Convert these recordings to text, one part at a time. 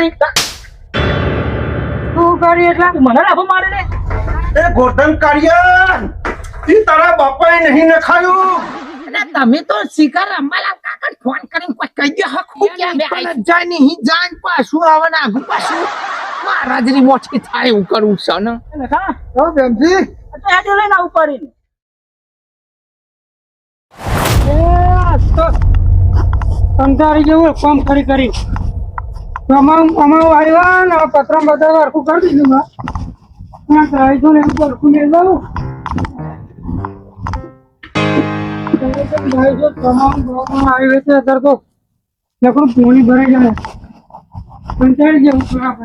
કરી તું કરી એટલે મને લાભો મારે ને એ ગોધન કાઢ્યા ઈ તારા બાપાએ નહીં નખાયું. એટલે તમે તો શિકાર અંબાલાલ કાકા ફોન કરીને કોઈ કહી દો હકું ક્યાં બે જાય નહીં જાય પાછું આવે ને આગું પાછું મહારાજની મોટી થાય એવું કરવું છે ને હા હો બેનજી તો હેડો લઈને આવું કરીને કંટાળી જેવું કામ કરી અમારું આવ્યા ને પતરા બધા હરખું કરી દીધું મેં ડ્રાઈવર એમ હરખું લઈ જાઉં આવ્યો છે અત્યારે તો નકરું પોણી ભરાઈ જાય કંટાળી જેવું ખરાબ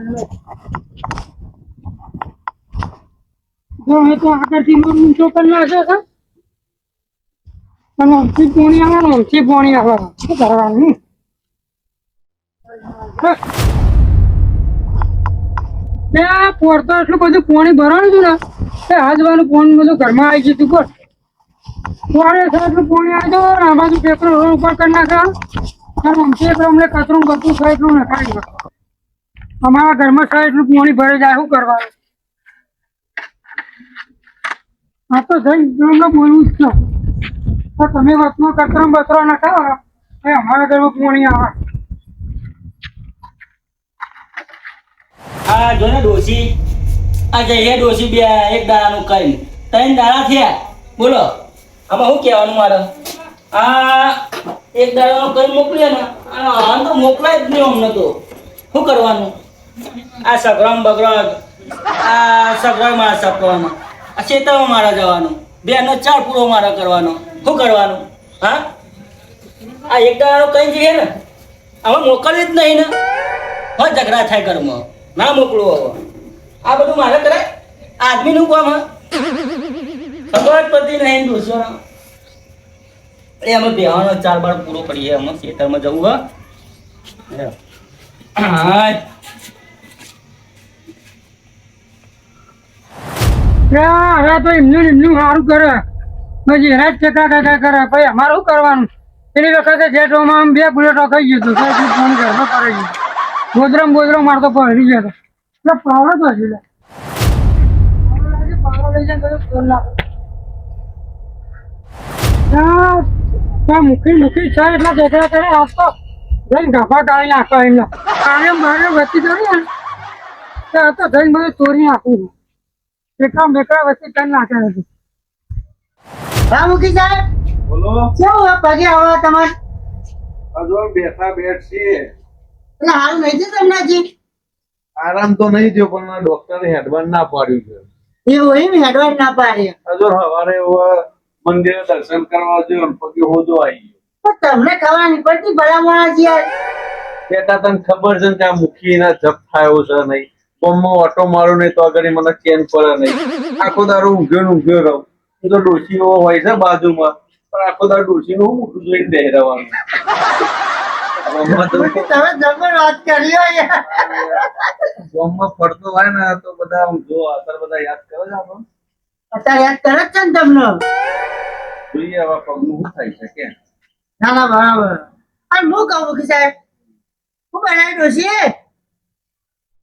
જો એ તો આગળથી ઊંચો કરી નાખે છે અને અમથી પોણી આવવાનું અમથી પોણી આવવાનું શું કરવાનું પોરતો એટલું બધું પાણી ભરવાનું હતું ને તે આજવાનું પાણી બધું ઘરમાં આવી ગયું હતું પોરે એટલું પાણી આવી જવું ને આ બાજુ પેપર રોડ ઉપર કરી નાખે અને અમથી એટલે અમને કચરું બધું થાય એટલું નખાઈ અમારા ઘરમાં થાય એટલું પાણી ભરાઈ જાય શું કરવાનું આ તો જઈને બોલવું જ છે તમે વચમાં કચરો બચરો નખાવો એ અમારા ઘરમાં પાણી આવે આ જો ને ડોસી આ જઈએ ડોસી બે એક દાડાનું કઈ 3 દાડા થયા બોલો આમાં શું કહેવાનું મારે આ એક દાડાનું કઈ મોકલીએ ને આ તો મોકલાય જ નહીં અમને તો શું કરવાનું આ સગરામ બગરામ આ સગરામાં સપવાનું આ ખેતરમાં મારા જવાનું બેનો 4 પૂરો મારા કરવાનો શું કરવાનું હા આ એક દાડાનું કઈ જઈએ ને હવે મોકલવી જ નહીં ને હા ઝઘડા થાય ઘરમાં ના મોકલો હવે આ બધું મારે કરાય આદમીનું કામ હા ખબર પડતી નહીં દોસ્તો એ અમે બેવાનો 4 બાર પૂરો કરીએ અમે ખેતરમાં જવું હા હવે તો એમનું સારું કરે પછી એના જ ચેકા કાકા કરે પછી અમારે શું કરવાનું પેલી વખતે જેટોમાં આમ 2 બુલેટો ખાઈ ગયું હતું ફોન ઘરમાં કરી ગયું ગોદરો મારતો પડી ગયો એટલે પાવડો તો હજી પાવડો લઈ જાય બધું ફોન નાખો મૂકી છે એટલા ઝઘડા કરે આજ તો જઈને ગાભા કાઢી નાખો એમને આને મારે વચ્ચે કરી ને આ તો જઈને બધું ચોરી નાખવું એકલા બેકડા વચ્ચે કરી નાખે નથી હા મુકી સાહેબ બોલો કેવું પગે આવા તમારે હજુ બેઠા છીએ એટલે હારું નહીં થયું તમને હજી આરામ તો નહીં થયો પણ ડોક્ટરે હેડબાન ના પાડ્યું છે એવું એમ હેડવાડ ના પાડે હજુ સવારે મંદિરે દર્શન કરવા જોયું પગે હોજો આવી ગયો પણ તમને ખબર નહીં પડતી ભલામણ યાર બેટા તને ખબર છે ને કે આ મુખીના જપ થયો છે નહીં બોમ્બમાં ઓટો મારું નહીં તો આગળ મને ચેન પડે નહીં આખો દારૂ ઊંઘ્યો રહું એ તો ડોશીઓ હોય છે બાજુમાં પણ આખો દારૂ ડોશીનું મોટું જોઈને બેહરાવાનું તમે જબર વાત કરી યાર બોમ્બમાં ફરતો હોય ને તો બધા આમ જો અત્યારે બધા યાદ કરે છે આપણને અત્યારે યાદ કરે જ છે ને તમને જોઈએ આવા પગનું શું થાય છે કે ના ના બરાબર અને હું કહું મુકી સાહેબ હું બનાવી ડોશી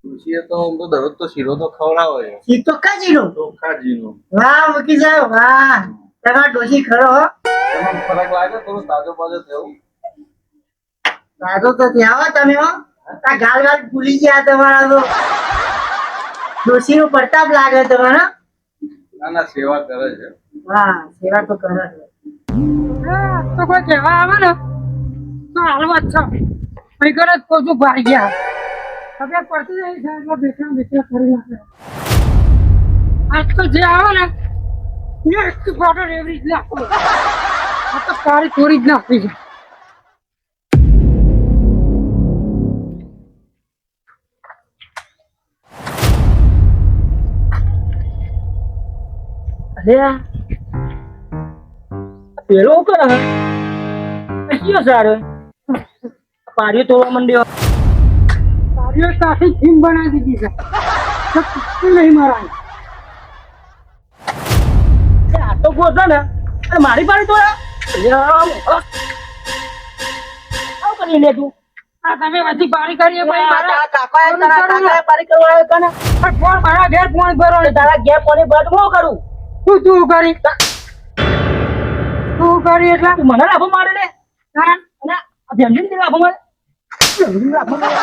ડોશીએ તો આમ તો દરરોજ તો શીરો તો ખવડાવે ઈ તો કાજીનો ચોખાજીનો વાહ મુકી સાહેબ વાહ તમારા ડોશી ખરો હો એમાં ફરક લાગે થોડું તાજો બાજો થયું સાદો તો ત્યાં આવો તમે હો આ ગાલ ભૂલી ગયા તમારા તો ડોશી નો પ્રતાપ લાગે તમારા ના ના સેવા કરે છે વાહ સેવા તો કરે છે તો કોઈ કહેવા આવે ને તો હાલવા જ છો અહીં કરે પોતું ભાઈ ગયા હવે પડતી જાય છે એટલે બેઠા કરી નાખે આજ તો જે આવે ને એ એક બોટલ એવરી જ નાખો આ તો પારી ચોરી જ નાખી છે અરે પેલો કરે કયો સારો પારીઓ તોડવા માંડ્યો પારીઓ સાથે જીમ બનાવી દીધી છે કશું નહીં મારા આ તો ગોતો ને મારી પાડી તોડા આવું કરી લે તું આ તમે બધી પારી કરી એ ભાઈ મારા તારા કાકાએ પારી કરવા આવ્યો તને પણ ફોન મારા ઘેર ફોન ભરો તારા ઘેર કોની બટ હું કરું તું કરી એટલે તું મને લાભો મારે ને હા અને આ ભેમજી લાભો મારે લાભો મારે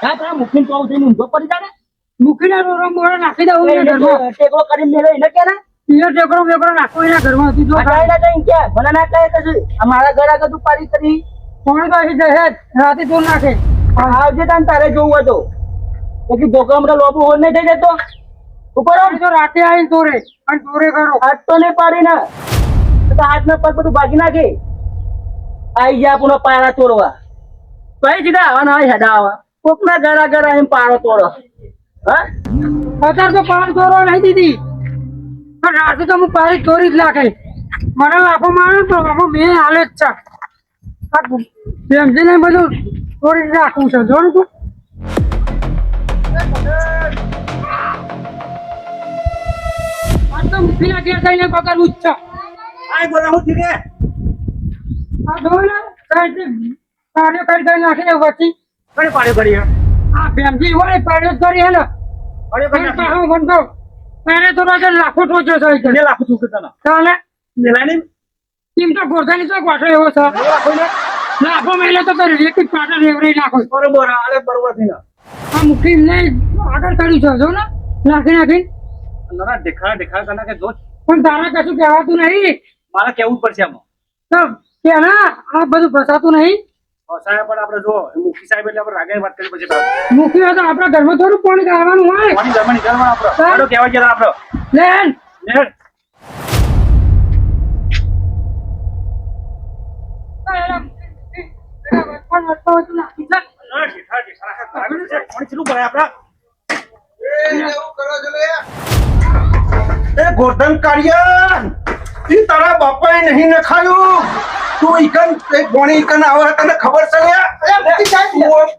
હા તારા મુખીન પાઉ થઈને ઊંધો પડી જાય ને મૂકીને રોરો મોરો નાખી દઉં એના ઘરમાં ટેકરો કરીને મેલે એને કે ને પિયર ટેકરો બેકરો નાખો એના ઘરમાં તું જો આ જાય કઈ કે મને ના કહે કશું આ મારા ઘર આગળ તું પારી કરી કોણ કહી જશે રાતે તું નાખે આવજે તાન તારે જોવું હોય તો પછી ધોકામડા લોબુ હોર નહીં થઈ જતો ઉપર આવ તો રાતે આવીને તોરે અને તોરે કરો હાથ તો નહીં પાડી ને તો હાથ ના પગ બધું ભાગી નાખે આઈ ગયા પુનઃ પારા તોડવા કઈ સીધા આવા ના હેડા આવા કોકના ગળા ગળા એમ પારો તોડો હા અત્યારે તો પાન તોરવા નહીં દીધી પણ રાતે તો હું પારી તોરી જ નાખે મને લાફો મારે તો લાફો બે હાલે જ છે સમજીને બધું તોડી રાખવું છે જો ને તું આ તો મૂકીને ઘેર થઈને પકડવું જ છે આઈ બોલા હું ઠીક આ જો ને સાઈડથી પાણી કરી નાખીને વચ્ચે કોને પાડ્યો કરી આ ભેમજી હોય પાડ્યો જ કરી હે ને બંધો પહેરે તો રાતે લાખો ટોચ્યો છે ને લાખો ચૂકે તને ચાલે મેલા નહીં એમ તો ગોરધાની ચોક વાટો એવો છે લાખો મહિલા તો કરી એક જ પાટણ રેવડી નાખો બરોબર અરે બરોબર થઈ આ મુખી ને આગળ કર્યું છે જો ને નાખી ના દેખા તને કે જો પણ તારા કશું કહેવાતું નહીં મારે કેવું પડશે આમાં તો કે ના આ બધું ફસાતું નહીં સાહેબ પણ આપણે જો મુખી સાહેબ એટલે આપણે રાગે વાત કરી પછી મુખી હોય તો આપણા ઘરમાં થોડું પાણી કાઢવાનું હોય કોની જર્મની કરવા આપણે કહેવા ગયા આપણે લેન ગોર્ધન કાઢ્યા તારા બાપાએ નહીં નખાયું તું ઈકન એક ગોણી ઈકન આવે તને ખબર છે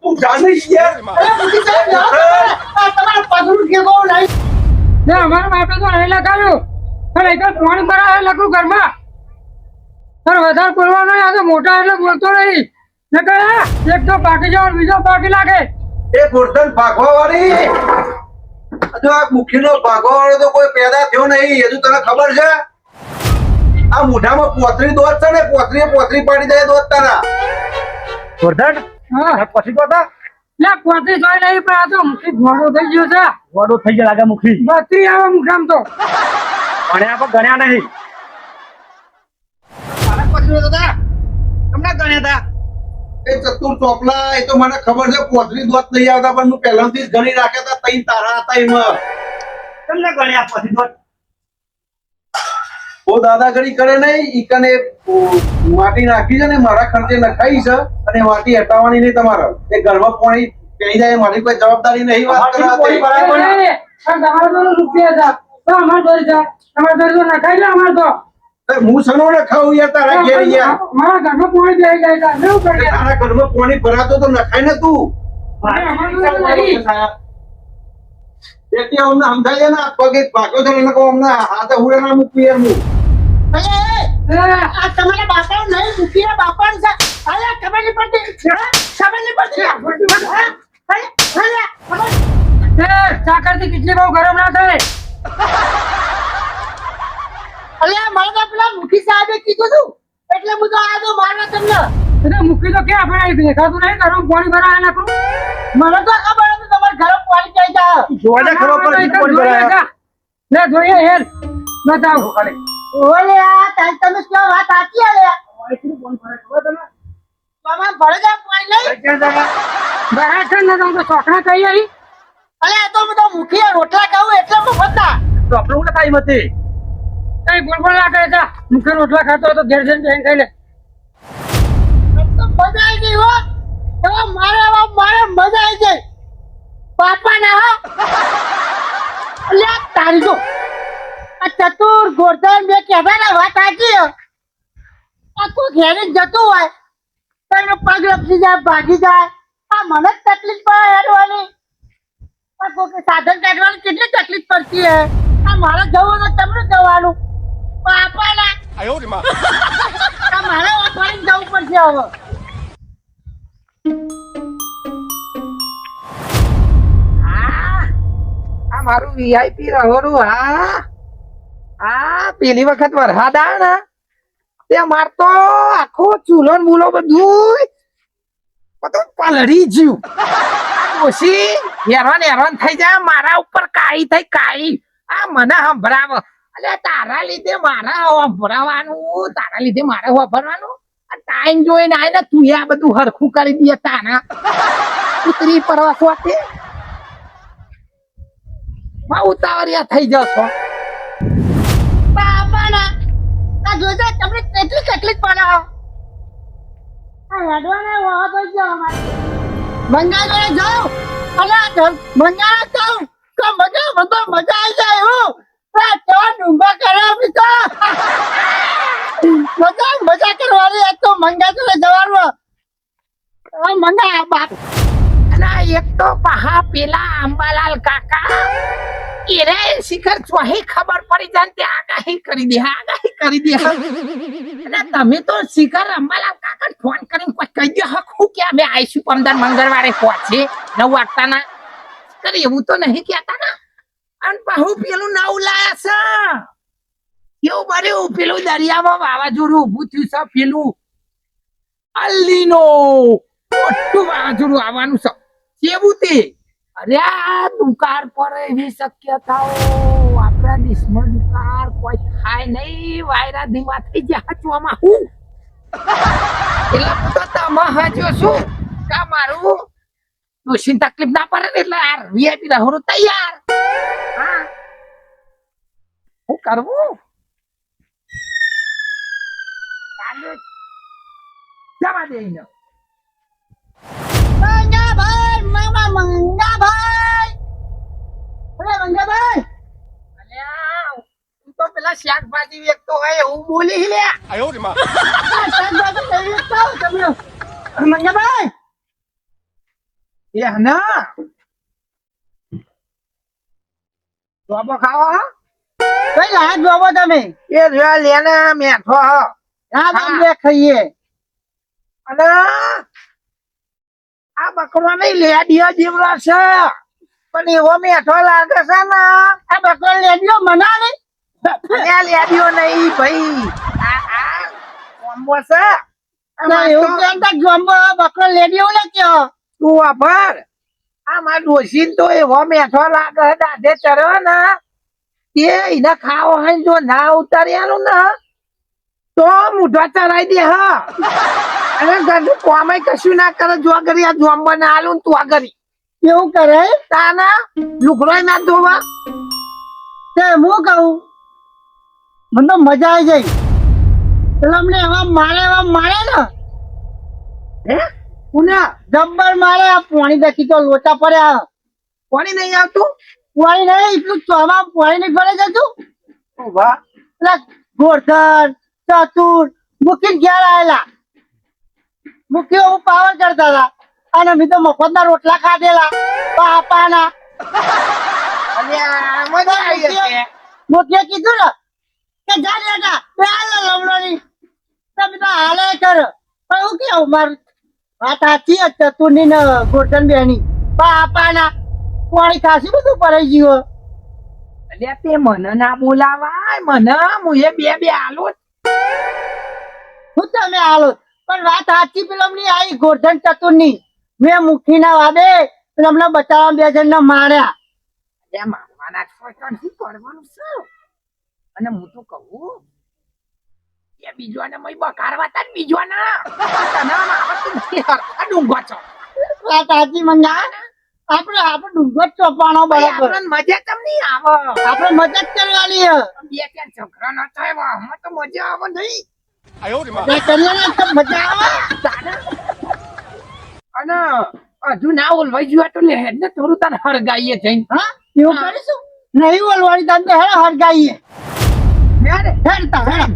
તું જાણી અમારા બાપે તો અહીં લગાવ્યું પણ એક પાણી ભરાય લખું ઘરમાં પણ વધારે બોલવાનો આ તો મોટા એટલે બોલતો નહીં એક તો પાકી જાવ બીજો પાકી લાગે એ ગોર્ધન ભાગવા વાળી હજુ આ મુખીનો ભાગવા વાળો તો કોઈ પેદા થયો નહીં હજુ તને ખબર છે આ મોઢામાં પોતરી દોત છે ને પોતરી પાડી દે દોત તારા ગોરધન હા પછી તો હતા લે પોતરી જોઈ નહીં પણ આ તો મુખી ઘોડો થઈ ગયો છે વડો થઈ ગયા લાગે મુખી બત્રી આવે મુખામ તો અને આપણે ગણ્યા નહીં મારા પછી હતા તમને ગણ્યા હતા એ ચતુર ચોપલા એ તો મને ખબર છે પોતરી દોત નહીં આવતા પણ હું પહેલાથી જ ગણી રાખ્યા હતા તઈ તારા હતા એમાં તમને ગણ્યા પછી તો બહુ દાદાગીરી કરે નહીં ઈકને માટી નાખી છે ને મારા ખર્ચે નખાઈ છે અને માટી હટાવવાની નહીં તમારે એ ઘરમાં પાણી પી જાય મારી કોઈ જવાબદારી નહીં વાત અમારી કોઈ કરાવતી. તમારે તો રૂપિયા છે તો અમારે દોરી જાય તમારે દોરી તો નખાઈ લે અમારે તો હું સનો નખાવું યાર તારા ઘેર યાર મારા ઘરમાં પાણી બે જાય છે શું કરીએ તારા ઘરમાં પાણી ભરાતો તો નખાય ને તું તેથી અમને સમજાય ને આ પગે ભાગ્યો છે એને કહું અમને હાથે હુડે ના મૂકવી યાર હું આ તમારા બાપાનું નહીં મૂકીને બાપાનું છે અરે ખબર નહીં પડતી ખબર નહીં પડતી સાકર થી કેટલી બહુ ગરમ ના થાય અલ્યા મને તો પેલા મુખી સાહેબે કીધું તું એટલે હું તો આ તો મારવા તમને એટલે મૂકી તો ક્યાં આપણે દેખાતું નહીં ગરમ પાણી ભરાય નાખું મને તો ખબર હતી તમારે ઘરે પાણી ક્યાં જાય જોવાને ખબર પડે કોણ ભરાયા લે જોઈએ હેર બતાવ ઓલે આ તમે શું વાત સાચી અલ્યા મામા ભરે જાય પાણી નહીં બહાર છે ને તો ચોકડા કઈ આવી અલ્યા તો હું તો મુખી રોટલા ખાવું એટલે મફત ના તો આપણું ને કાઈ મતે કઈ બોલ ના કરે તા મુખે રોટલા ખાતો હોય તો ઘેર જઈને જઈને ખાઈ લે તો મજા આવી ગઈ હો હવે મારે મજા આવી ગઈ પાપા ના હો અલ્યા તારી જો આ ચતુર ગોરધન બે કહેતા ને વાત સાચી હો આ કોઈ ઘેરે જતું હોય તો એનો પગ લપસી જાય ભાગી જાય આ મને જ તકલીફ પડે હેડવાની આ કોઈ સાધન કાઢવાની કેટલી તકલીફ પડતી હે આ મારે જવું તો તમને જવાનું પાપાના આ મારે વાપરીને જવું પડશે હવે આ મારું વીઆઈપી રહોરું. પેલી વખત વરસાદ આવે ને તે મારતો આખો ચૂલો ને બૂલો બધું પલળી જ્યું. ડોશી હેરાન થઈ જાય મારા ઉપર કાઈ થઈ કાઈ. આ મને સંભળાવ. અલ્યા તારા લીધે મારે સંભળાવાનું, તારા લીધે મારે વાપરવાનું. ટાઈમ જોઈને આય ને તું આ બધું હરખું કરી દે. તારા ઉતરી પરવા શોખે ઉતાવળિયા થઈ જશો. બાપાના આ જોજો તમને કેટલી તકલીફ પડે. આ હેડવાના વાહ તો જાઓ મંગા જોડે જાઓ. અલા મંગા જાઓ તો મજા આવી જાય. હું કેવા ડુંગા કરે મજા કરવાની. તો મંગા જોડે જવાનું. મંગા બાપ અને એક તો પહા પેલા અંબાલાલ કાકા એને શિખર ચોહી ખબર પડી જાય તે આગાહી કરી દે. અને તમે તો શિખર અંબાલાલ કાકા ફોન કરીને કોઈ કહી દો હું કે અમે આવીશું 15 મંગળવારે પહોંચે 9 વાગતાના. કરી એવું તો નહીં કહેતા ને. અને બહુ પેલું નવું લાયા છે. કેવું બન્યું પેલું દરિયામાં વાવાઝોડું ઊભું થયું છે. પેલું અલ્લીનો મોટું વાવાઝોડું આવવાનું છે. કેવું તે? અરે આ દુકાળ પર એવી શક્યતાઓ આપણા દેશમાં દુકાળ કોઈ થાય નહીં. વાયરા ધીમા થઈ ગયા હચવામાં હું એટલે હું તો તમે હજો છું કે મારું ડોશીને તકલીફ ના પડે ને એટલે આ વીઆઈપી રહો તૈયાર. હા હું કરવું ચાલુ જવા દે ને. મંગાભાઈ મામા મંગાભાઈ. અરે મંગાભાઈ અલ્યા તું તો પેલા શાકભાજી વેચતો હોય એવું બોલી લે. મંગાભાઈ એ ના જોબો ખાવો હા? કઈ લાયા જોવો તમે? એ રહ્યા લેને મેઠો હ. હા તમે ખાઈએ. અને આ બકરો નહીં લેડિયો જેવડો છે પણ એવો મેઠો લાગે છે ને. આ બકરો લેડિયો મનાવે. લેડિયો નહીં ભાઈ, આ કોમ્બો છે. એવું કેતા જોમ્બો બકરો લેડિયો ને કયો તું વાપર. આ મારા ડોશી તો એવો મેઠો લાગે દાઢે ચડ્યો ને તે એને ખાવો હોય જો ના ઉતાર્યાનું ને તો મૂઢો ચડાઈ દે. હા અને ઘરનું કોમાય કશું ના કરે. જો આગળ આ જોમ્બા ના આલું તું આગળ એવું કરે તાના લુગડો ના ધોવા. તે હું કહું મને તો મજા આવી જાય. પેલા અમને એવા મારે ને હે પુના જબ્બર મારે. આ પાણી દખી તો લોચા પડ્યા. પાણી નહીં આવતું. પાણી નહીં એટલું ચોમાં પાણી નહીં ભરે જતું. વાહ પેલા ગોરધન ચતુર મૂકીને ઘેર આવેલા. મૂકી હું પાવર કરતા હતા અને મેં તો મફતના રોટલા ખાધેલા પાપાના. અલ્યા મજા આવી જશે. મૂકીએ કીધું ને કે જા લેટા બે હાલ લમણોની તમે તો હાલે કર. પણ હું કેવું મારું વાત સાચી જ ચતુરની ને ગોરધન બેની પાપાના પાણી ખાસી બધું પડી ગયું. અલ્યા તે મને ના બોલાવાય. મને હું એ બે આલો હું તમે હાલો પણ વાત સાચી પેલમની આવી ગોરધન ચતુરની મેં મુખી ના વાદે પેલમને બચાવવા 2 જણને માર્યા. અલ્યા મારવાના છો તો શું કરવાનું છે? અને હું તો કહું એ બીજોને મય બકારવા તા બીજોના તને આવતું નથી. હરખા ડુંગો છો. વાત સાચી મંગા. આપણે ડુંગર ચોપાનો બરાબર. આપણને મજા કેમ નહીં આવે? આપણે મદદ કરવાની હે. બે ચાર છોકરા ન થાય આમાં તો મજા આવે નહીં. એ કરીએ ને તો મજા આવે. અને હજુ ના ઓલવાઈ ગયું તો લે હેડ ને થોડું તને હરગાઈએ જઈને. હા એવું કરીશું. નહીં ઓલવાડી તને હે હરગાઈએ. હેડ હેડતા હેડ.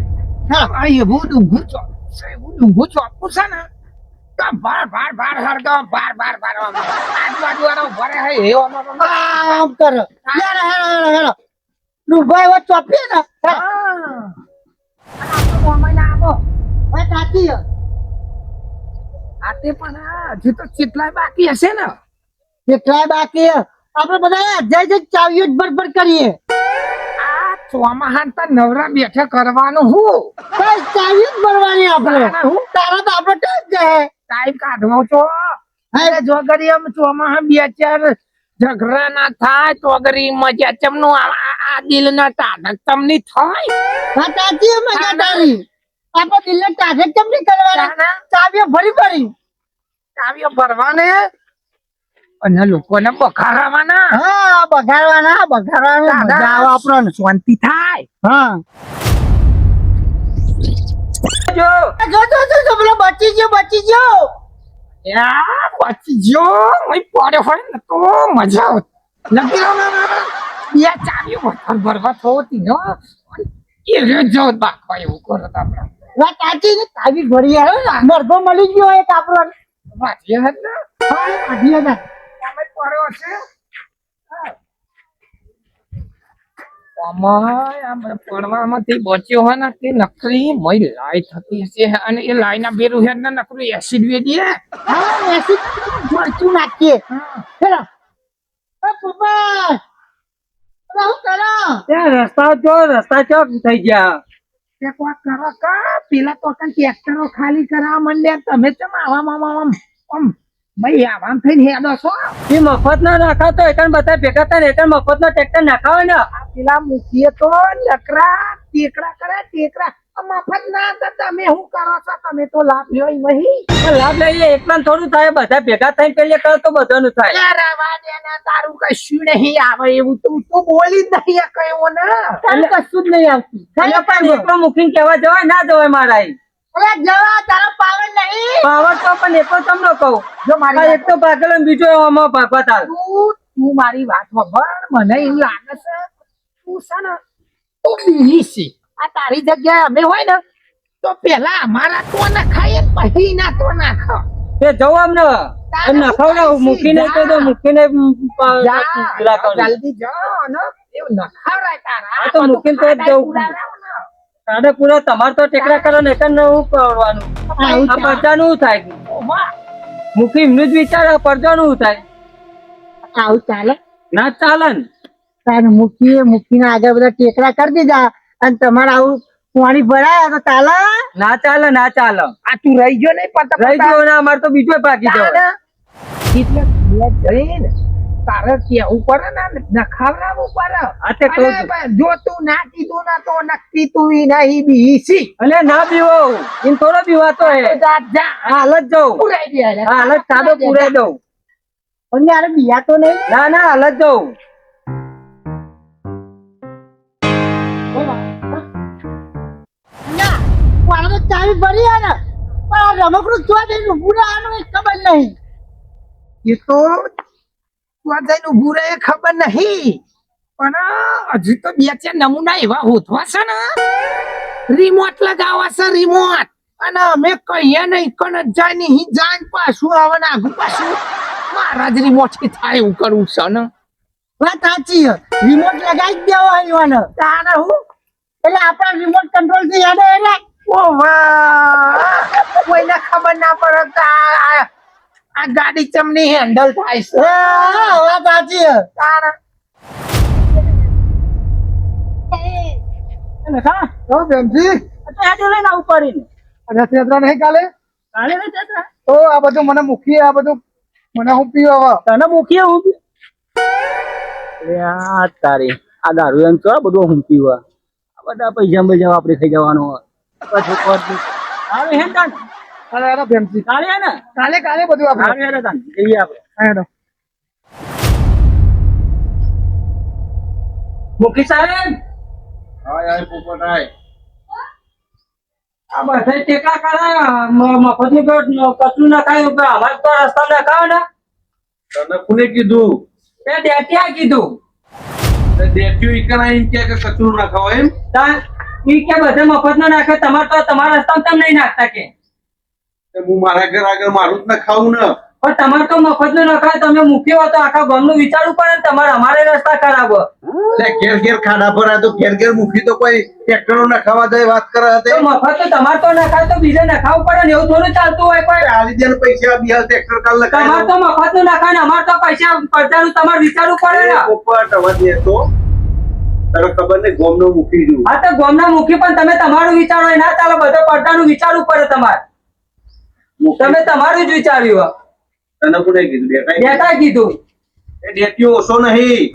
આ એવું ડુંગું ચોપું છે ને તો ભાર હરગાવ ભાર આજુબાજુ વાળો ભરે હે એવો આમ કર. હેડ. ડુંભાઈ વાત ચોપીએ ને. આવો વાત સાચી હે. આ તે પણ હજી તો કેટલાય બાકી હશે ને કેટલાય બાકી હે? આપણે બધા જઈ જઈ ચાવીઓ જ બરબર કરીએ. આ ચોમાહાન તો નવરા બેઠા કરવાનું હું બસ ચાવીઓ જ ભરવાની આપણે. હું તારા તો આપણે ટાઈમ જાય. ટાઈમ કાઢવો છો અરે જો ગરી આમ ચોમાહા બે ચાર ઝઘડા ના થાય તો ગરી મજા ચમનું આ દિલ ના તાકાત તમને થાય વાત સાચી હે મજા તારી. આપણે દિલને ટાઢે કેમ નહીં કરવાના? ચાવીઓ ભરી ભરી. કાવ્યો ભરવાને અને લોકોને બખારાવાના હા બગાડવાના બગાડવાના મજા આવે આપણને. શાંતિ થાય હા જો જો જો જો જો પેલો બચી ગયો. યા પછી જો ઓય પડે હોય ને તો મજા આવે લગી રહ્યો બે ચાવ્યો ભરવા થોતી નો એ રે જો બાકવા એવું કરો તો આપણે વાત સાચી ને ચાવી ભરી આવ્યો ને મરઘો મળી ગયો એક આપણને. વાંચીએ હે ને હા આધી હતા. તમે પડ્યો છે આમાં પડવામાંથી બચ્યો હોય ને તે નકરી મય લાઈ થતી હશે અને એ લાઈના બેરું હેડ ને નકરું એસિડ વેદીએ હા એસી મરચું નાખીએ. હેલો એ પપ્પા શું કરો? ત્યાં રસ્તા ચોક થઈ ગયા. એક વાત કરો કા પેલા તો ટ્રેક્ટરો ખાલી કરવા માંડ્યા તમે કેમ આમ ભાઈ આમ થઈને હેડો છો એ મફત ના નાખાતો એકણ બધા ભેગા થાય ને એકણ મફત નો ટ્રેક્ટર નાખાવે ને. આ પેલા મૂકીએ તો નકરા ટેકરા કરે ટેકરા મફત ના તો તમે શું કરો છો તમે તો લાભ લ્યો નહીં લાભ લઈએ એકલા ને થોડું થાય બધા ભેગા થઈને કરીએ કરો તો બધાનું થાય. રવા દેના તારું કશું નહીં આવે એવું તું બોલી જ નહીં કયો ને તારે કશું જ નહીં આવતું. એટલે પણ એકલો મૂકીને કહેવા જવાય ના જવાય મારા અરે જવા તારો પાવર નહીં. પાવર તો પણ એકલો તમને કહું જો મારી એક તો પાગલ અને બીજો આમાં ભાગવા તાર. તું મારી વાત સાંભળ મને એમ લાગે છે તું છે ને તું બીજી છે આ તારી જગ્યાએ અમે હોય ને તો પેલા અમારા તો નખાય પછી ના તો નાખ તે જવું અમને એમ નખાવડાવું મૂકીને તો મૂકીને જલ્દી જાઓ ને એવું નખાવરાય તારા હા તો મૂકીને તો જ જવું. સાડે પૂરા તમારે તો ટેકરા કરો ને એકન હું કરવાનું આ પડદાનું થાય મૂકી એમનું જ વિચાર પડદાનું થાય આવું ચાલે? ના ચાલે ને. તારે મૂકીને આગળ બધા ટેકરા કરી દીધા અને તમારે આવું પાણી ભરાય તો ચાલે? ના ચાલે ના ચાલે. આ તું રહી ગયો નહીં પણ રહી ગયો ને અમારે તો બીજો ભાગી ગયો. એટલે જઈને તારે કેવું પડે ને નખાવડાવવું પડે. આ તે કહું છું. અરે જો તું ના કીધું ના તો નક્કી તું નહીં બીસી અલે ના બીવો એમ થોડો બીવાતો હે. જા જા હાલ જ જવું પુરાઈ દે હાલ જ સાદો પુરાઈ દઉં. પણ યાર બિયા તો નહીં. ના ના હાલ જ જવું. ના મારે તો ચાવી ભરી હે ને પણ આ રમકડું જોવા જઈને ઊભું રહેવાનું એ ખબર નહીં. એ તો તું જઈને ઊભું રહે એ ખબર નહીં પણ હજી તો બે ચાર નમૂના એવા હોતવા છે ને રિમોટ લગાવવા છે રિમોટ અને અમે કહીએ નહીં કણ જાય નહીં જાય પાછું આવે ને આગું પાછું મારા જ રિમોટ થી થાય એવું કરવું છે ને વાત સાચી હે. રિમોટ લગાવી જ દેવો અહીંવાને. તારે હું એટલે આપણા રિમોટ કંટ્રોલ થી યાદ આવે ને. ઓ વાહ કોઈને ખબર ના પડે કે આ ગાડી ચમની હેન્ડલ થાય છે હા, વાત સાચી હે. તારે હો બેનજી લઈને આવું પડીને રથયાત્રા નહીં કાલે? કાલે ને ચાચા તો આ બધું મને મૂકી આ બધું મને હું પીવો હવે. તને મૂકીએ હું આ તારી આ દારૂ એમ છો બધું હું પીવા આ બધા પૈસા પૈસા આપણે ખાઈ જવાનું પછી સારું હે તાન અરે અરે બેનજી કાલે હે ને કાલે કાલે બધું આપણે સારું હે તાન જઈએ આપણે હા, હેડો. મુખી સાહેબ હાય પોપટાય આ બધા ટેકા કરાયા મફત ની કચરું ના ખાય અમારે તો રસ્તા ના ખાવ ને તને કોને કીધું? તે ડેટિયા કીધું દેખ્યું ઈકણ આઈને કે કચરું ના ખાવ એમ? તાન ઈ કે બધે મફત નો નાખે તમારે તો તમારા રસ્તામાં તમે નહીં નાખતા કે તે હું મારા ઘર આગળ મારું જ ના ખાવું ને. પણ તમારે તો મફતનું નખાય, તમે મૂક્યો હતો આખા ગામનું વિચારવું પડે ને તમારે અમારે રસ્તા ખરાબ હોય. એટલે ઘેર ઘેર ખાડા પર આ તો ઘેર ઘેર મૂકી તો કોઈ ટ્રેક્ટરો નખાવા જાય વાત કરે તો મફત તો તમારે તો નખાય તો બીજે નખાવવું પડે ને, એવું થોડું ચાલતું હોય કોઈ. આલી દે પૈસા બિહાર ટ્રેક્ટર કાલ તમારે લખાય તો મફતનું નખાય ને અમારે તો પૈસા પડતાનું તમારે વિચારવું પડે ને. પોપટ હવે દે તો તારે ખબર નહીં ગોમનો મૂકી દઉં. હા તો ગામના મુખી પણ તમે તમારું વિચારો એ ના ચાલો, બધો પડતાનું વિચારવું પડે તમારે. તમે તમારું જ વિચાર્યું હોય. તને કોને કીધું દેખાય બેટા કીધું એ ડેટીઓ ઓછો નહીં.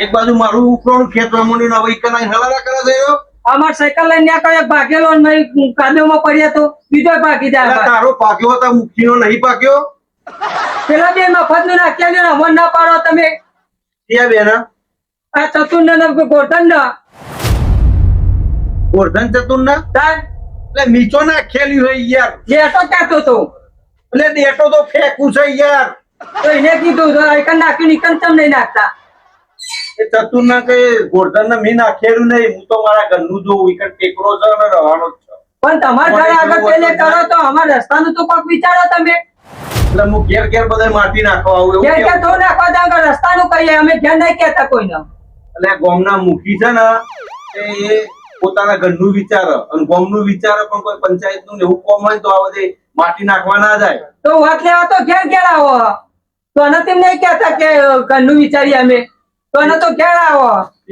એક બાજુ મારું ઉપરોનું ખેત રમણીનું હવે ઈકના હલાલા કરે છે એનો. અમાર સાયકલ લઈને ત્યાં કયો ભાગેલો ને મેં કાદવમાં પડ્યા તો બીજો ભાગી જાય. એટલે તારો પાક્યો હતો મુખીનો નહીં પાક્યો. પેલા બે મફતનું નાખ્યા ને અમર ના પાડો તમે. ક્યાં બેના આ ચતુર્ન ને ગોરધન ના ગોરધન ચતુરના તાર એટલે નીચો નાખેલી હોય યાર. જે તો કહેતો તો એટલે ડેટો તો ફેંકું છે યાર. તો એને કીધું તો એકન નાખ્યું નિકન ચમ નહીં નાખતા. એ ચતુરના કઈ ગોરધન મેં નાખેલું નહીં. હું તો મારા ઘરનું જોઉં ઈકન ટેકરો છે અને રહેવાનો જ છે. પણ તમારા ઘર આગળ પેલે કરો તો અમારા રસ્તાનું તો કોક વિચારો તમે. એટલે હું ઘેર ઘેર બધા માટી નાખવા આવું એવું ક્યાં ક્યાં કેવું. તો નાખવા જાવ રસ્તાનું કહીએ અમે ધ્યાન નહીં કહેતા કોઈને. એટલે ગોમના મુખી છે ને એ પોતાના ઘરનું વિચારે અને ગોમનું વિચારે, પણ કોઈ પંચાયતનું ને એવું કોમ હોય તો આ બધે માટી નાખવા ના જાય. તો વાત લેવા તો ઘેર ઘેર આવો. તો એને તેમ નહીં કહેતા કે ઘરનું વિચારીએ અમે. તો એને તો ઘેર આવો.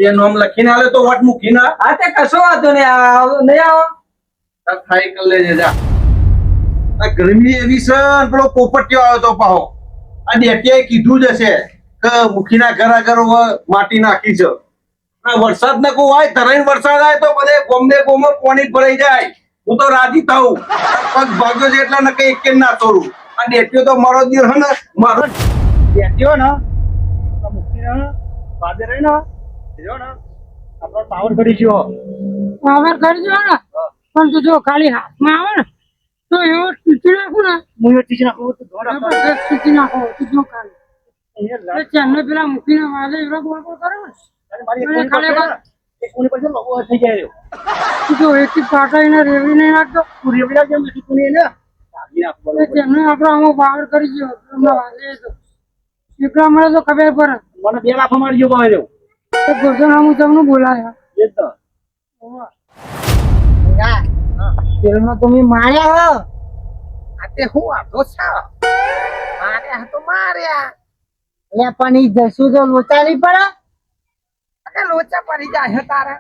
એ નામ લખીને આલે તો વટ મૂકીને હા તે કશો વાંધો નહીં, નહીં આવો. તાર થાય કર લેજે જા. આ ગરમી એવી છે અને પેલો પોપટિયો આવ્યો તો પાહો. આ ડેટિયાએ કીધું જ હશે કે મુખીના ઘર આગળ માટી નાખી છે. આ વરસાદ ને કોઈ હોય ધરાઈને વરસાદ આવે તો બધે ગોમને ગોમો પાણી ભરાઈ જાય. હું તો રાજી થાઉં. પગ ભાગ્યો છે એટલે ને કઈ એક ના છોડું. આ ડેટિયો તો મારો દિયો છે ને મારો ડેટિયો ને આ મુખીને બાજે રહી ને જો ને આપણો પાવર કરી ગયો. પાવર કરજો ને, પણ તું જો ખાલી હાથમાં આવે ને તો એવો ચૂચી નાખું ને, હું એ ટીચર નાખું તો દોડ આપો. જબરદસ્ત ચૂચી નાખો. તું જો ખાલી એ ચેનને પેલા મૂકીને વાલે એવો બોલ કરો ને, મારી ખાલી એક કોની પર લોગો થઈ જાય. તું જો એક પાટાઈને રેવી નહીં નાખતો. તું રેવડા જેમ બીજું કોની એને ભાગી નાખો. એ ચેનને આપણે આમાં પાવર કરી ગયો હમણાં વાલે તો એકલા મળે તો ખબર પડે. મને બે લાફા મારી ગયો બાય રહ્યો. તો ગોસન આમ તમને બોલાયા. એ તો પેલો તમે માર્યા હો. આ તે હું વાંધો છે? માર્યા તો માર્યા. એટલે પણ ઈ જશું તો લોચા નહીં પડે. અને લોચા પડી જાય છે તારા.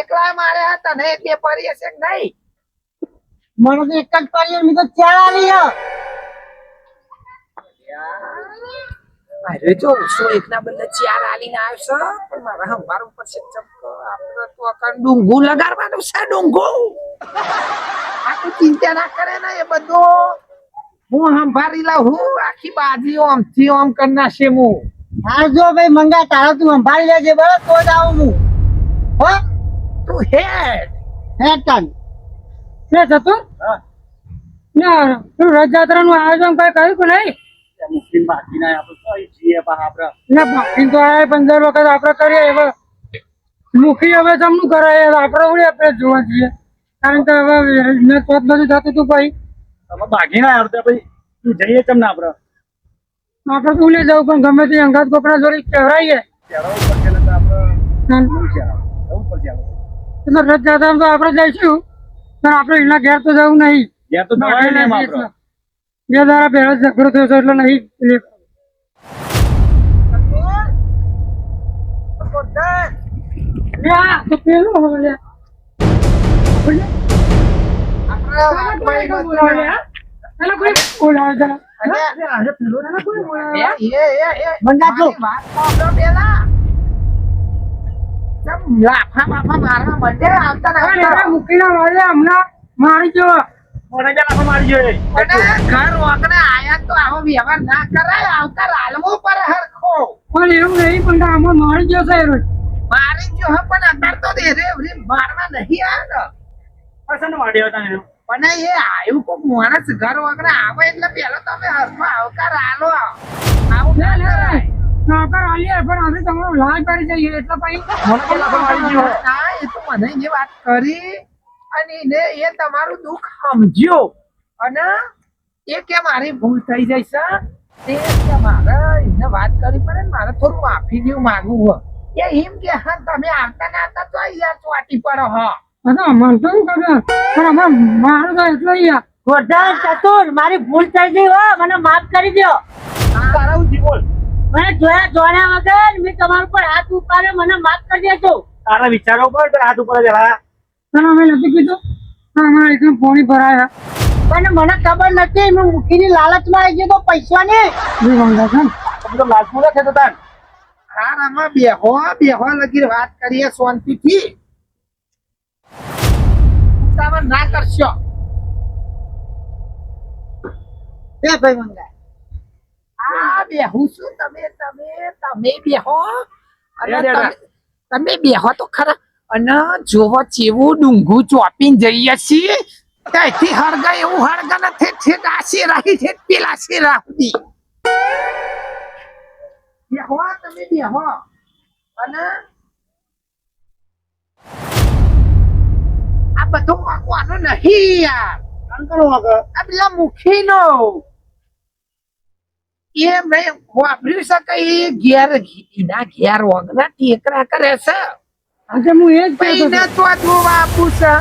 એકલા માર્યા તને બે પડી હશે કે નહીં? મને તો એક જ પડી મેં તો ચાર આલી હો. અરે જો સો એકના બદલે ચાર આલીને આવશો પણ મારા હંભારું પડશે. આપણે તો અકણ ડુંગું લગાડવાનું છે. ડુંગું આ તો ચિંતા ના કરે ને એ બધું હું સંભાળી લઉં. આખી બાજીઓ આમથી આમ કરી નાખશે હું. હા જો ભાઈ મંગા તારો તું સંભાળી લેજે બરાબર, તો જ આવું હું. હો તું હેડ હે તાન લે જતું ના પેલું રથયાત્રાનું આયોજન કઈ કર્યું કે નહીં? મુસ્લિમ બાકી ના આપણે કઈ છીએ પા આપણે ના બાકી તો આ 15 વખત આપણે કરીએ હવે મુખી હવે જમનું કરાય આપણે ઉડે આપણે જોવા જઈએ, કારણ કે હવે ને તો બધું થતું હતું ભાઈ. તમે બાકી ના આવતા ભાઈ તું જઈએ કેમ ના આપણે આપણે તો ઉલે જવું પણ ગમે તે અંગાત કોપડા જોડી કહેવાય ચેડો ઉપર છે ને તો આપણે જવું પડશે એટલે રથયાત્રામાં તો આપણે જઈશું પણ આપણે એના ઘેર તો જવું નહીં. ઘેર તો જવાય નહીં આપણે. બે દાડા પહેલા ઝઘડો થયો છે એટલે નહીં. તો પેલું હવે લે. પેલા કોઈ બોલાવે જરા. પેલા કોઈ બોલાવે. મંગા જો લાફા બાફા મારવા માંડે આવતા ને અરે આવતા. મૂકીને વાળે હમણાં મારી જો મને જ લાફા મારી ગયો અને ઘર વગર આયા તો આવો વ્યવહાર ના કરાય. આવતા લાલવો પર હરખો પણ એવું નહીં પણ આમાં મારી ગયો છે એ રોજ. મારી જો હે પણ અત્યારે તો રે મારવા નહીં આવ્યો. પસંદ વાડ્યો હતા એનો પણ એ આવ્યું કોક માણસ ઘર વગર આવે એટલે પેલો તમે હરખો આવકાર આલો. આવું ના કરાય. નોકર આલીએ પણ અમે તમારો લાજ કરી જઈએ એટલે પછી મને જ લાફા મારી ગયો ના એ તો મને જે વાત કરી અને એને એ તમારું દુઃખ સમજ્યો અને એ કે મારી ભૂલ થઈ જાય છે તે કે મારે એમને વાત કરી પડે ને મારે થોડું માફી જેવું માંગવું હોય એ એમ કે હા તમે આવતા ના આવતા તો યાર ચોટી પડો હા અરે મને તો શું ખબર પણ અમારે મારું તો એટલો યાર ગોરધન ચતુર મારી ભૂલ થઈ ગઈ હો મને માફ કરી દો તારા બોલ મને જોયા વગર મેં તમારા પર હાથ ઉપાડ્યો મને માફ કરી દેજો તારા વિચારો પર હાથ ઉપર જરા તને અમે નથી કીધું હા અમારે એકદમ પોણી ભરાયા પણ મને ખબર નથી મેં મુખીની લાલચમાં આવી ગયો તો પૈસાની બે મંગા છે ને તો લાજમાં નથી તો તાન હા આમાં બેહો લગી વાત કરીએ શાંતિથી તમે ના કરશો એ ભાઈ મંગા આ બેહું છું તમે બેહો અને રે, રે, રે. તમે બેહો તો ખરા અને જોવો ચેવું ડુંગું ચોપીને જઈએ છીએ ત્યાંથી હળગા એવું હળગા નથી ઠેઠ આ શેરાહી ઠેઠ પેલા શેરા સુધી બેહો તમે બેહો અને આ બધો વાંકવાનો નહીં યાર આ પેલા મુખીનો એ મેં વાપર્યું છે કે એ એના ઘેર વગર ટેકરા કરે છે આજે હું એ જ કહેતો પૈને હતો. તો જોવા આપું છે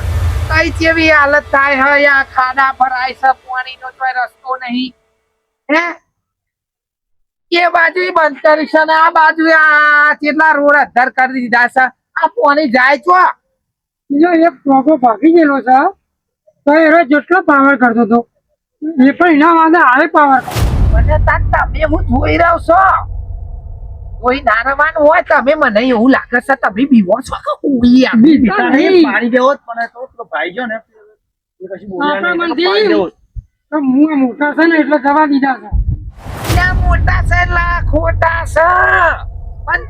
કઈ કેવી હાલત થાય હે આ ખાડા ભરાય છે પાણીનો કોઈ રસ્તો નહીં હે એ બાજુ બંધ કરી છે ને આ બાજુ આ કેટલા રોડ અધર કરી દીધા છે આ પાણી જાય છો બીજો એક ટોકો ભાગી ગયેલો છે તો એ જેટલો પાવર કરતો હતો એ પણ એના વાંધે આવે પાવર મને તાન તમે હું જોઈ રહ્યો છો કોઈ નાનવાનું હોય તમે મને એવું લાગે છે તમે બીવો છો કે હું યાર બીતા નહીં. પાણી દેવો જ મને તો પેલો ભાઈ ગયો ને એ કશું બોલ્યા આપણે નહીં, મનથી. એટલે પાણી દેવો જ. તો હું આ મોટા છે ને એટલે જવા દીધા છે ત્યાં મોટા છે લા ખોટા છે પણ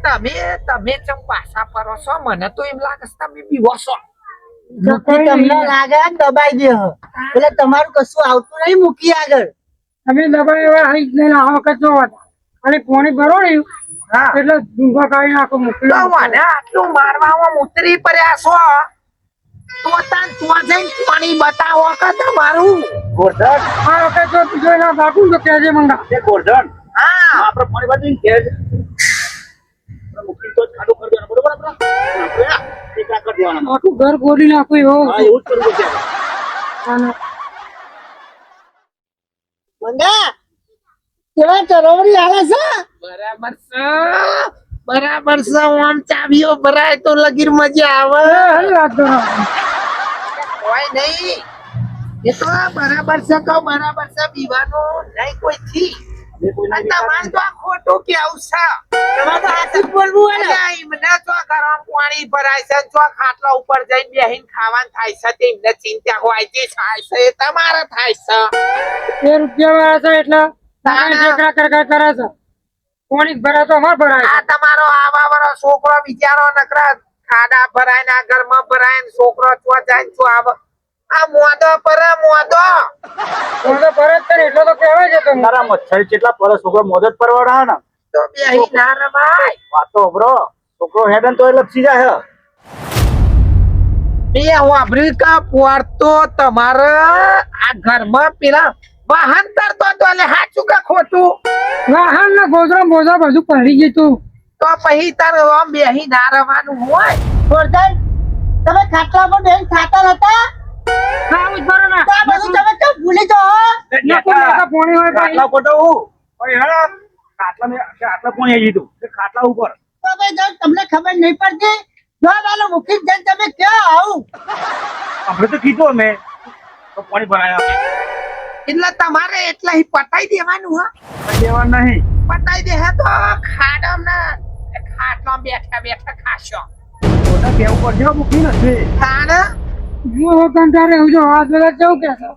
તમે ચમ પાછા પરો છો મને તો એમ લાગે છે તમે બીવો છો જોકે તમને લાગે આ દબાઈ દે એટલે તમારું કશું આવતું નહીં મૂકી આગળ અમે દબાઈ એવા આવી જ નહીં આ વખત જો હતા ખાલી પોણી ભરો ને હા એટલે ડુંગો કાઢી નાખો તો મોકલી મને આટલું મારવામાં ઉતરી પડ્યા છો તો તાન તું જઈને પાણી બતાવો કે તમારું ગોરધન, આ વખત જો બીજો એના બાપુ તો કહેજે મંગા એ ગોરધન, હા આપણે પાણી બાજુ ઘેર છે. આપણે મૂકીને તો જ ખાડો કરી દેવાનો, બરોબર આપણે? આપણે આ ટીકા કરી દેવાના. આખું ઘર ગોળી નાખું એવો હા, એવું જ કરવું પડશે આપણે. અને મંગા કેવા ચરવડી હાલે છે બરાબર છે આમ ચાવીઓ ભરાય તો લગીર મજા આવે હરી વાત કરો કોઈ નહીં એ તો બરાબર છે કહું બરાબર છે બીવાનું નહીં કોઈ થી બે કોઈને અને તમારે તો આ ખોટું કેવું છે તમારે તો હાથી જ બોલવું હોય ને અલ્યા, એમને તો ઘરમાં પાણી ભરાય છે ને તો ખાટલા ઉપર જઈને બેહીને ખાવાનું થાય છે તેમને ચિંતા હોય જે થાય છે એ તમારે થાય છે 2 રૂપિયા વાળા છે એટલે ના, ના. ટેકરા કરકા કરે છે પોણી જ ભરાય તો અમાર ભરાય આ તમારો આવા વાળો છોકરો બિચારો નકરા ખાડા ભરાય ને આ ઘરમાં ભરાય ને છોકરો ચો જાય ને ચો આવે આ મોદો પર મોદો તો ભરત કરે એટલો તો કહેવાય છે તમે તારા મચ્છર જેટલા પરસ છોકરો મોજ જ પરવાડા ને તો બેહી ના રમાય વાતો અભરો છોકરો હેડન તો એ લપસી જાય બે વાપરી કા પોરતો તમારે આ ઘરમાં પેલા વાહન તરતો તો એટલે હાચું કે ખોટું વાહન ના ગોદરા બોધા બધું પડી ગયું તું તો પછી તારે આમ બેહી ના રવાનું હોય ગોરધન તમે ખાટલા પર બેન ખાતા નતા ખાવું જ ભરો ના તો આ બધું તમે કેમ ભૂલી જાઓ નકું નકા પોણી હોય ભાઈ ખાટલા ઉપર તો હું ઓય હેડ ખાટલા કોણ આવી દીધું કે ખાટલા ઉપર તો ભાઈ જો તમને ખબર નહીં પડતી જો વાલો મૂકી જઈને તમે ક્યાં આવું આપણે તો કીધું અમે તો પાણી ભરાયા એટલે તમારે એટલા ઈ પતાઈ દેવાનું હા દેવા નહીં પતાઈ દે હે તો ખાડામાં બેઠા બેઠા ખાશો ઓના કેવું પડશે મૂકી નથી ખાણ હું હવે કંટાળે હું જો હાથ બધા કેવું કે છે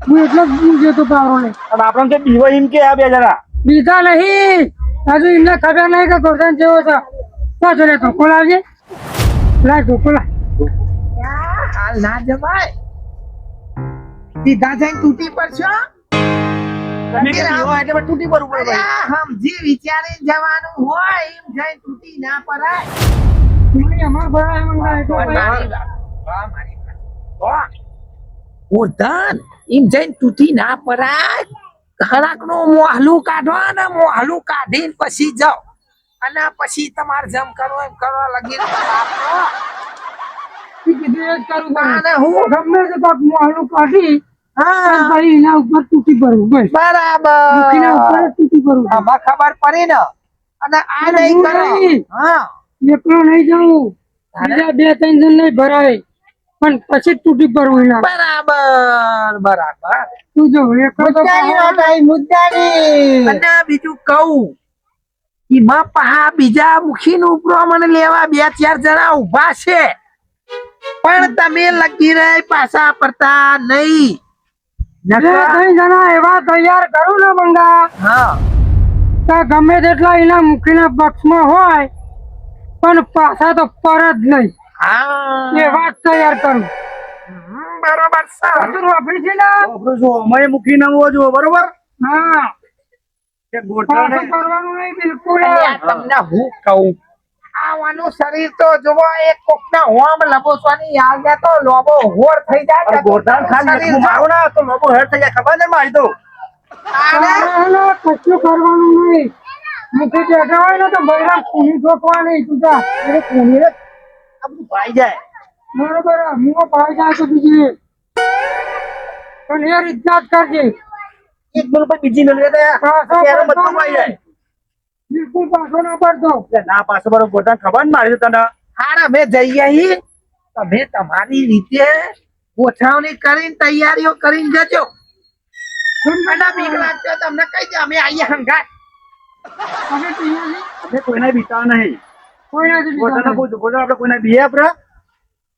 હું એટલો જ ગયો તો પાવરો ને અને આપણે કે બીવો એમ કે આ બે જણા બીજા નહીં હજુ એમને ખબર નહીં કે ગોરધન જેવો છે તો જોડે ધોકો લાવજે લાય ધોકો લાય હાલ ના જવાય સીધા જઈને તૂટી પડશો તમે કે બીવો એટલે પછી તૂટી પડવું પડે ભાઈ અરે, સમજી વિચારીને જવાનું હોય એમ જઈને તૂટી ના પડાય પોણી અમાર ભરાય મંગાય તો મારી ભાઈ. વાત, વાહ, મારી વાત. વાહ. ગોરધન, એમ જઈને તૂટી ના પડાય ખરાકનું મોહલું કાઢો અને મોહલું કાઢીને પછી જાઓ અને પછી તમારે જેમ કરવો એમ કરવા લગી કીધું એ જ કરવું પડે. અને હું ગમે તે પાક મોહલું કાઢી હા અને પછી એના ઉપર તૂટી પડવું બસ મુખીના ઉપર બરાબર જ તૂટી પડવું આમાં ખબર પડી ને અને આ અને નહીં હું કરો નહીં. હા એકલો નહીં જવું બીજા 2-3 જણ નહીં ભરાય પણ પછી જ તૂટી પડવું એના બરાબર બરાબર તું જો એકલો તો મુદ્દાની વાત આવી, મુદ્દાની. અને બીજું કહું એમાં પહા બીજા મુખી નું મને લેવા 2-4 જણા ઉભા છે પણ તમે લગી રહે પાછા પડતા નહીં નકર- 2-3 જણા એવા તૈયાર કરું ને બંગા હા તો ગમે તેટલા એના મુખીના પક્ષમાં હોય પણ પાછા તો પર જ નહીં હા એ વાત તૈયાર કરું બરોબર સર બધું વાપરી છે ને અમે મૂકી નવો જો બરોબર હા કે પાછું કરવાનું નહીં બિલકુલ અલ્યા, તમને હું કહું આવાનું શરીર તો જોવો એક કોકના હોમ લબોસવાની યાદ તો લોબો હોર થઈ જાય ને તો શરીર મારો ના તો લોકો હેડ થઈ જાય ખબર ને મારી દો આને કશું કરવાનું નહીં મુખી બેઠા હોય ને તો બૈરા ખૂની ઠોકવા નહીં તું જા આ બધું ભાઈ જાય બરોબર હું પાઈ જાય તો બીજી પણ એ રીતના જ કરજે એક બોલ પર બીજી મેળવે તો પાછો ત્યારે પડતો બધું ભાઈ જાય નહીં. બિલકુલ પાછો ના પડતો એટલે ના પાછો બરો ગોટા ખબર ને મારી તને હારા અમે જઈએ અહીં તમે તમારી રીતે ગોઠવણી કરીને તૈયારીઓ કરીને જજો અને બીક લાગશે તો તમને કહી દે અમે આવીએ હંગાત અમે તૈયારી આપણે કોઈને બીતા નહીં કોઈ નથી ગોટાના બીજા. ગોટા આપણે કોઈને બીએ આપણે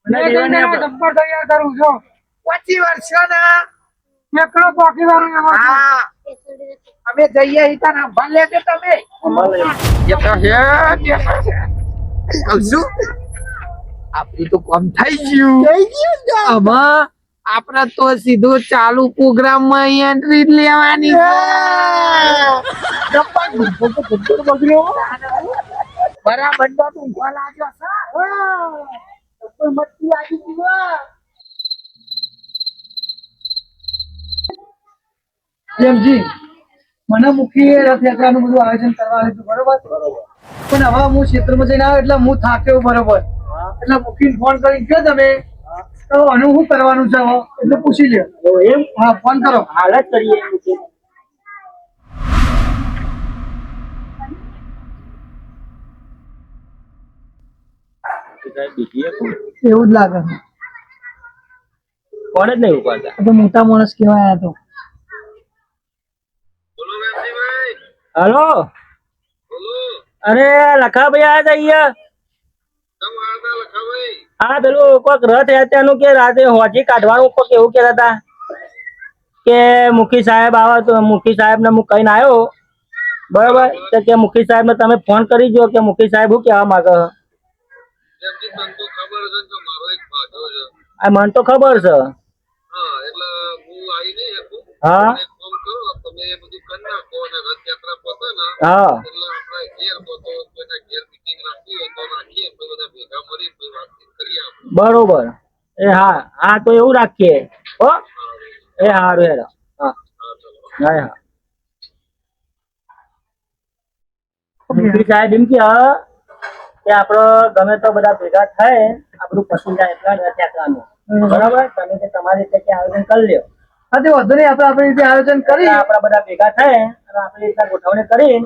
મેં કોઈને બીએ નહીં તને આપણે. જબ્બર તૈયાર કરું છું 25 વર્ષોના એકલો પોકી વાળું એવો છું. હા અમે જઈએ અહીં તને ભણ લેજો તમે આપણું તો કામ થઈ ગયું આમાં આપણે તો સીધું ચાલુ પ્રોગ્રામ માં એન્ટ્રી લેવાની છે. બરાબર તો ઊંઘવા લાગ્યો છે. મસ્તી આવી ગઈ હો. જેમજી મને મુખી રથયાત્રાનું બધું આયોજન કરવા આવ્યું હતું, બરોબર પણ હવે હું ક્ષેત્રમાં જઈને આવ્યો એટલે હું થાક્યો બરોબર એટલે મુખીને ફોન કરી ગયો તમે તો આનું શું કરવાનું છે હવે એટલે પૂછી લ્યો એમ હા ફોન કરો હાલ જ કરીએ એમ છે. એવું જ લાગે છે. કોણ જ નહીં ઉપાડતા આ તો મોટા માણસ કેવાય આ તો હલો અરે લખા ભાઈ આયા તા અહીંયા હા પેલું કોઈક રથયાત્રાનું કે રાતે હોજી કાઢવાનું કોઈક એવું કહેતા હતા કે મુખી સાહેબ આવે તો મુખી સાહેબ ને હું કહીને આવ્યો બરોબર તો કે મુખી સાહેબ ને તમે ફોન કરી જો કે મુખી સાહેબ શું કહેવા માંગે છે? આ મને તો ખબર છે હા હા બરોબર એ હા હા તો એવું રાખીએ હો એ હારું હેરો હા હા હા મુખી સાહેબ એમ કે આપડે ગમે તો બધા ભેગા થાય આ બધું પસંદ જાય એટલા રથયાત્રાનું બરાબર તમે કે તમારી રીતે આયોજન કરી લ્યો હા તે વાંધો નહીં આપણે આપણી રીતે આયોજન કરી આપડા બધા ભેગા થાય અને આપણી રીતના ગોઠવણી કરી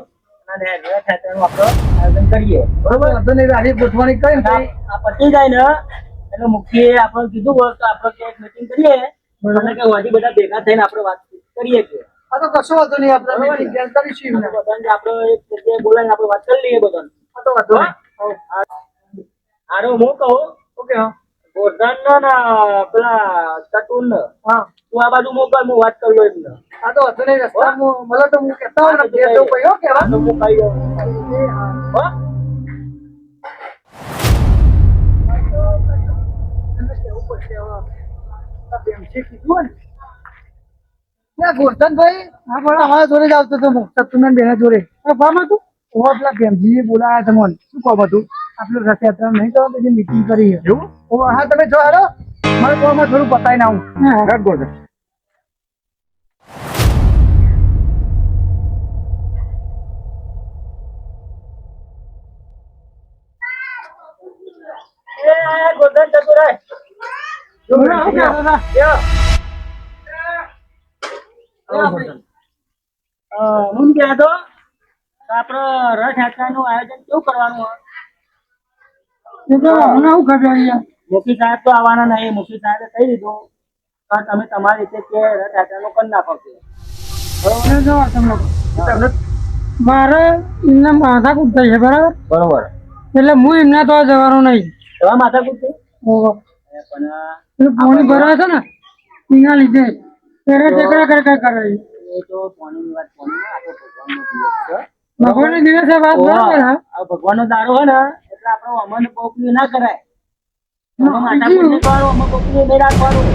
અને રથયાત્રાનું આપણે આયોજન કરીએ બરોબર વાંધો નહીં રાહી ગોઠવણી કરીને પછી આ પતી જાય ને એટલે મુખ્ય આપણે કીધું હોય તો આપણે ક્યાંક મીટિંગ કરીએ અને કે હજી બધા ભેગા થઈને આપણે વાત કરીએ છીએ આ તો કશો વાંધો નહીં આપણે meeting plan કરીશું એમને. બધાને આપણે એક જગ્યાએ બોલાવીને આપણે વાત કરી લઈએ બધાને આ તો વાંધો નહીં હારો હું કહું ઓકે હા ગોરધન ને પેલા ચતુર ને હા તું આ બાજુ મોકલ હું વાત કરી લઉં એમને આ તો વાંધો નહીં રસ્તામાં મળે તો હું કહેતા હોઉં ને ઘેર જવું પડે હો કહેવા. હા, તો હું કહી દઉં હો? એમને કહેવું પડશે હવે. આ બેમશે કીધું હોય ને. ત્યાં ગોરધનભાઈ હા બોલો અમારા જોડે જ આવતો હતો હું સતુના બેના જોડે હા ભામાં તું ઓ પેલા ભેમજીએ બોલાયા તમને શું કહો બધું આપણે રથયાત્રા નહીં કરવા પછી મીટિંગ કરી એવું હા તમે જો હાલો મારે કોમાં થોડું પતાવીને આવું હા ગોરધન ગોધન જતું રહે. બોલો, શું કહેતા હતા? લ્યો. હું કહેતો આપડે રથયાત્રાનું આયોજન કેવું કરવાનું હોય? એ તો અમને શું ખબર યાર. મુખી સાહેબ તો આવવાના નહીં. મુખી સાહેબે કહી દીધું પણ તમે તમારી રીતે કે રથયાત્રાનું કરી નાખો કે. મને જો તમે લોકો. તમને મારે એમને માથાકૂટ થઈ છે બરાબર, બરોબર એટલે હું એમના તો જવાનું નહીં. એવા માથા પૂછે ઓહો. પણ પેલું પાણી ભરાય છે ને એના લીધે ત્યારે ટેકરા કરે કરે એ તો પાણીની વાત પાણીમાં આપણે ભગવાનનો ભગવાનનો દિવસ છે. દિવસે વાત બરાબર હા. આ ભગવાનનો દારો હોય ને એટલે આપણે અમને પોપલી ના કરાય. હા, માથા પૂછ નહીં કરવાનું, અમે પોપલી નહીં રાખવાનું.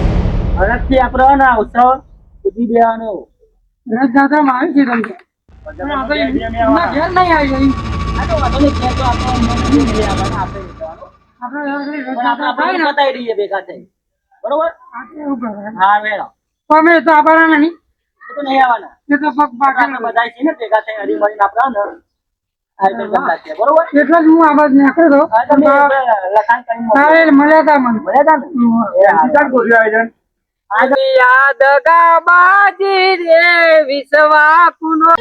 હરખથી આપણે હે ને આ ઉત્સવ સુધી દેવાનો. રથયાત્રામાં આવી છે તમને પણ આપણે એમના ઘેર નહીં આવી ગઈ. આ તો વાંધો નહીં, છે તો આપણે અમને નહીં લઈ આવવાના, આપણે લઈ જવાનું. આપણે ઘેર ઘડી પણ આપણે રથયાત્રા થાય ને બતાવી દઈએ ભેગા થઈ. બરોબર? આપણે એવું કરે. હા વેણો અમે તો આવવાના નહીં, એ તો નહીં આવવાના. એ તો પગ પાકે આપણે બધા છીએ ને ભેગા થઈ હળી મળીને આપણે હે ને આયોજન કરતા છીએ. બરોબર? એટલે જ હું આ બાજુ નીકળ્યો હતો. હા, તમે લખાણ કરીને મોકલો. તારે મળ્યા હતા મને. મળ્યા તા ને? એ હા. આયોજન યાદ ગાબાજી રે વિશ્વા પુનો